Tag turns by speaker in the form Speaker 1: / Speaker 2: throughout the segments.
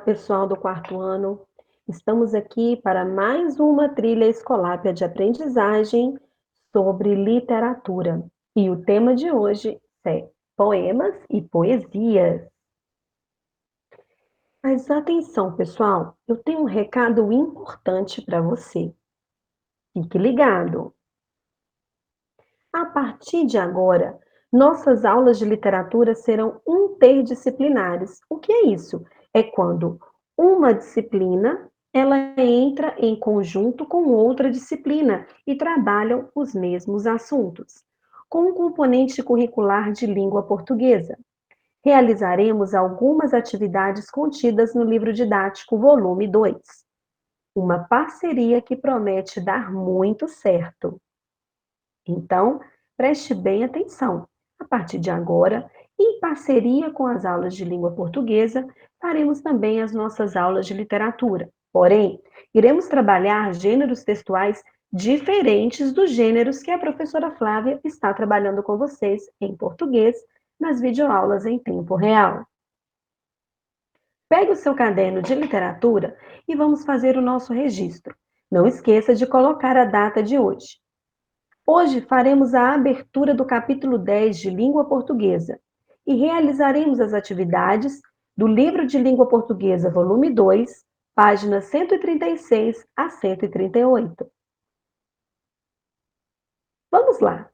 Speaker 1: pessoal do quarto ano. Estamos aqui para mais uma trilha Escolápia de aprendizagem sobre literatura. E o tema de hoje é poemas e poesias. Mas atenção, pessoal, eu tenho um recado importante para você. Fique ligado. A partir de agora, nossas aulas de literatura serão interdisciplinares. O que é isso? É quando uma disciplina ela entra em conjunto com outra disciplina e trabalham os mesmos assuntos. Com um componente curricular de língua portuguesa, realizaremos algumas atividades contidas no livro didático volume 2. Uma parceria que promete dar muito certo. Então, preste bem atenção. A partir de agora, em parceria com as aulas de língua portuguesa, faremos também as nossas aulas de literatura. Porém, iremos trabalhar gêneros textuais diferentes dos gêneros que a professora Flávia está trabalhando com vocês em português nas videoaulas em tempo real. Pegue o seu caderno de literatura e vamos fazer o nosso registro. Não esqueça de colocar a data de hoje. Hoje faremos a abertura do capítulo 10 de Língua Portuguesa e realizaremos as atividades do livro de Língua Portuguesa, volume 2, páginas 136 a 138. Vamos lá.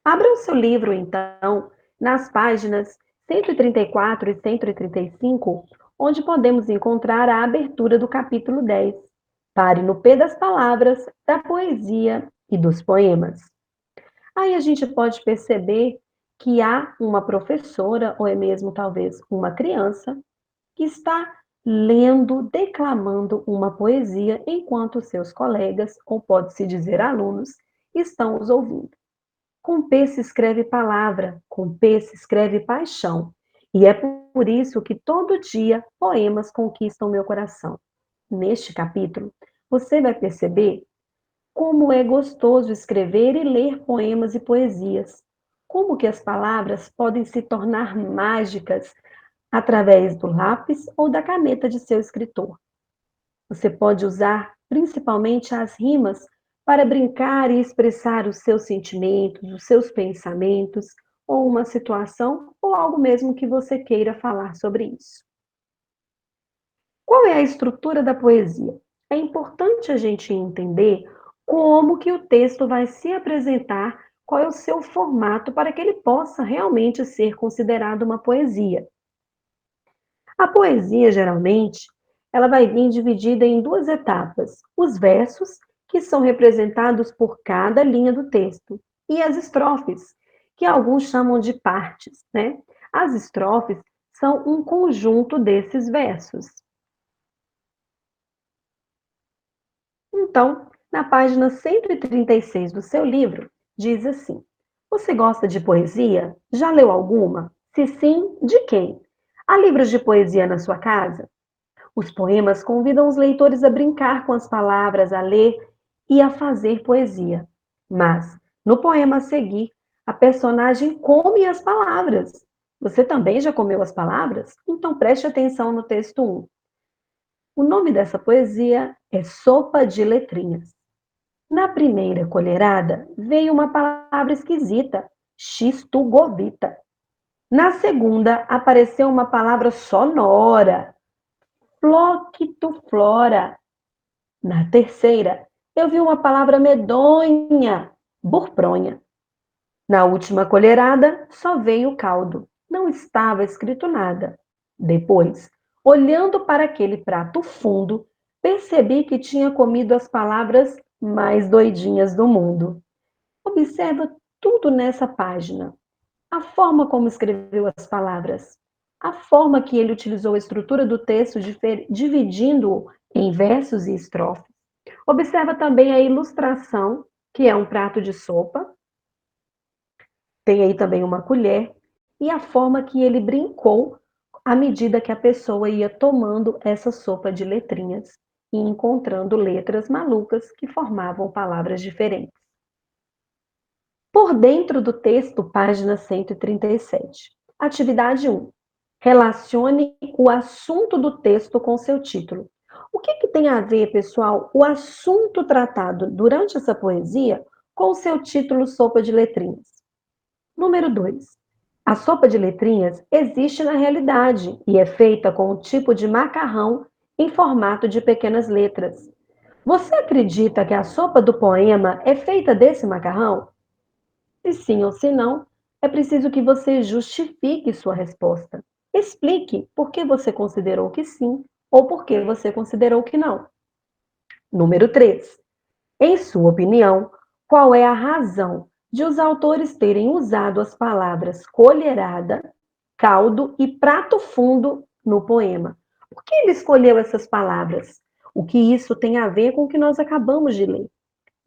Speaker 1: Abra o seu livro, então, nas páginas 134 e 135, onde podemos encontrar a abertura do capítulo 10. Pare no pé das palavras, da poesia e dos poemas. Aí a gente pode perceber que há uma professora, ou é mesmo talvez uma criança, que está lendo, declamando uma poesia, enquanto seus colegas, ou pode-se dizer alunos, estão os ouvindo. Com P se escreve palavra, com P se escreve paixão. E é por isso que todo dia poemas conquistam meu coração. Neste capítulo, você vai perceber como é gostoso escrever e ler poemas e poesias. Como que as palavras podem se tornar mágicas através do lápis ou da caneta de seu escritor. Você pode usar principalmente as rimas para brincar e expressar os seus sentimentos, os seus pensamentos, ou uma situação, ou algo mesmo que você queira falar sobre isso. Qual é a estrutura da poesia? É importante a gente entender como que o texto vai se apresentar, qual é o seu formato para que ele possa realmente ser considerado uma poesia. A poesia, geralmente, ela vai vir dividida em duas etapas: os versos, que são representados por cada linha do texto, e as estrofes, que alguns chamam de partes, né? As estrofes são um conjunto desses versos. Então, na página 136 do seu livro, diz assim: Você gosta de poesia? Já leu alguma? Se sim, de quem? Há livros de poesia na sua casa? Os poemas convidam os leitores a brincar com as palavras, a ler e a fazer poesia. Mas, no poema a seguir, a personagem come as palavras. Você também já comeu as palavras? Então preste atenção no texto 1. O nome dessa poesia é Sopa de Letrinhas. Na primeira colherada, veio uma palavra esquisita, xistogovita. Na segunda, apareceu uma palavra sonora, floquitoflora. Na terceira, eu vi uma palavra medonha, burpronha. Na última colherada, só veio o caldo. Não estava escrito nada. Depois, olhando para aquele prato fundo, percebi que tinha comido as palavras mais doidinhas do mundo. Observa tudo nessa página. A forma como escreveu as palavras, a forma que ele utilizou a estrutura do texto, dividindo-o em versos e estrofes. Observa também a ilustração, que é um prato de sopa, tem aí também uma colher, e a forma que ele brincou à medida que a pessoa ia tomando essa sopa de letrinhas e encontrando letras malucas que formavam palavras diferentes. Por dentro do texto, página 137. Atividade 1. Relacione o assunto do texto com seu título. O que tem a ver, pessoal, o assunto tratado durante essa poesia com o seu título Sopa de Letrinhas? Número 2. A sopa de letrinhas existe na realidade e é feita com um tipo de macarrão em formato de pequenas letras. Você acredita que a sopa do poema é feita desse macarrão? Se sim ou se não, é preciso que você justifique sua resposta. Explique por que você considerou que sim ou por que você considerou que não. Número 3. Em sua opinião, qual é a razão de os autores terem usado as palavras colherada, caldo e prato fundo no poema? Por que ele escolheu essas palavras? O que isso tem a ver com o que nós acabamos de ler?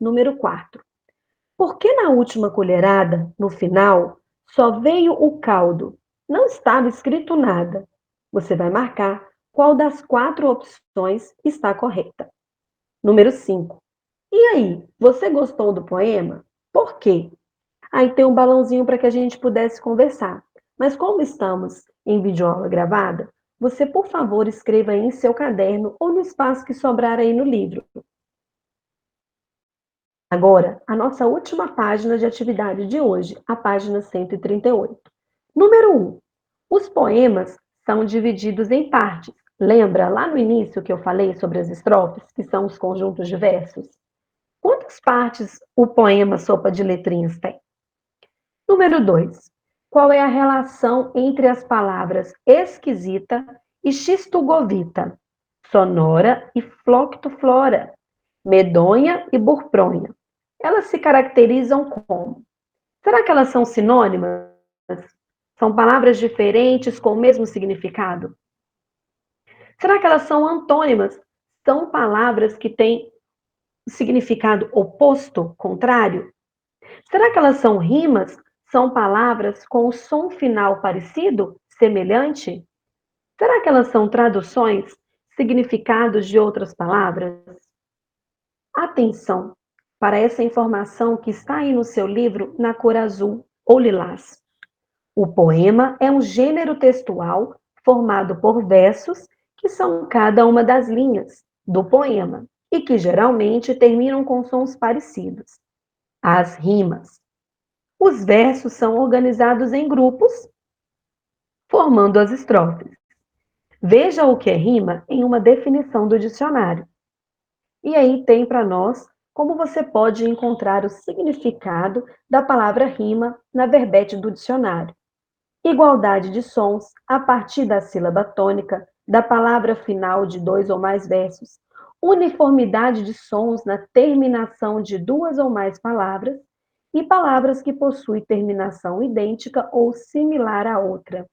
Speaker 1: Número 4. Por que na última colherada, no final, só veio o caldo? Não estava escrito nada. Você vai marcar qual das 4 opções está correta. Número 5. E aí, você gostou do poema? Por quê? Aí tem um balãozinho para que a gente pudesse conversar. Mas como estamos em videoaula gravada, você, por favor, escreva aí em seu caderno ou no espaço que sobrar aí no livro. Agora, a nossa última página de atividade de hoje, a página 138. Número 1. Os poemas são divididos em partes. Lembra lá no início que eu falei sobre as estrofes, que são os conjuntos de versos? Quantas partes o poema Sopa de Letrinhas tem? Número 2. Qual é a relação entre as palavras esquisita e xistogovita, sonora e floctoflora, medonha e burpronha? Elas se caracterizam como? Será que elas são sinônimas? São palavras diferentes com o mesmo significado? Será que elas são antônimas? São palavras que têm significado oposto, contrário? Será que elas são rimas? São palavras com o som final parecido, semelhante? Será que elas são traduções, significados de outras palavras? Atenção para essa informação que está aí no seu livro na cor azul ou lilás. O poema é um gênero textual formado por versos que são cada uma das linhas do poema e que geralmente terminam com sons parecidos. As rimas. Os versos são organizados em grupos, formando as estrofes. Veja o que é rima em uma definição do dicionário. E aí tem para nós como você pode encontrar o significado da palavra rima na verbete do dicionário. Igualdade de sons a partir da sílaba tônica, da palavra final de 2 ou mais versos, uniformidade de sons na terminação de 2 ou mais palavras e palavras que possuem terminação idêntica ou similar à outra.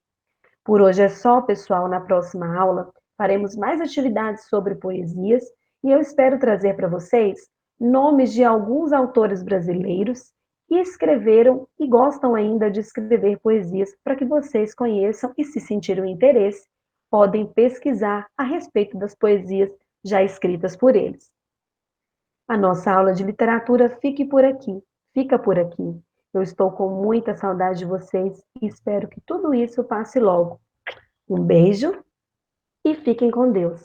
Speaker 1: Por hoje é só, pessoal. Na próxima aula faremos mais atividades sobre poesias e eu espero trazer para vocês nomes de alguns autores brasileiros que escreveram e gostam ainda de escrever poesias para que vocês conheçam e, se sentirem interesse, podem pesquisar a respeito das poesias já escritas por eles. A nossa aula de literatura fica por aqui. Eu estou com muita saudade de vocês e espero que tudo isso passe logo. Um beijo e fiquem com Deus.